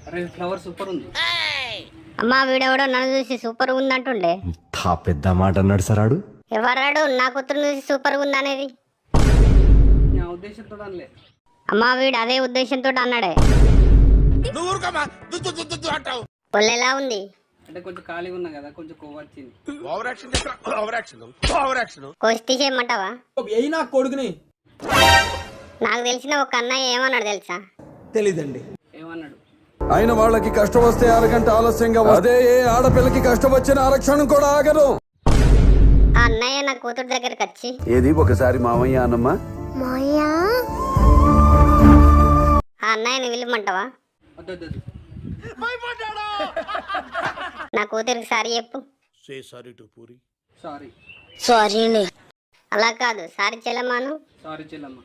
అరే flower super ఉంది. అమ్మా వీడెవడో నన్ను చూసి సూపర్ ఉంది అంటుండే. పెద్ద మాట అన్నాడు సరాడు. ఎవరాడు నా కూతురు చూసి సూపర్ ఉంది అనేది? నా ఉద్దేశంతో అనలే. అమ్మా వీడు అదే ఉద్దేశంతో అన్నాడే. ఒళ్ళు ఎలా ఉంది? అంటే కొంచెం ఖాళీగా ఉన్నా కదా, కొంచెం కొవ్వు వచ్చింది. కోసి తీసేయమంటావా? అయినా కొడుకుని నాకు తెలిసిన ఒక అన్నయ్య ఏమన్నాడు తెలుసా? తెలీదండి. ఏమన్నాడు? అయిన వాళ్ళకి కష్టం వస్తే అరగంట ఆలస్యంగా అదే ఏ ఆడపిల్లకి కష్టం వచ్చిన ఆరక్షణం కూడా ఆగదు. ఆ అన్నయ్య నా కూతురు దగ్గరికి వచ్చి, ఏది ఒకసారి మామయ్య అన్నమ్మా, ఆ అన్నయ్యని పిలవమంటావా? వద్దు. నా కూతురికి సారీ చెప్పు. సారీ. సారీ అలా కాదు, సారీ చెల్లమ్మాను. సారీ చెల్లమ్మ.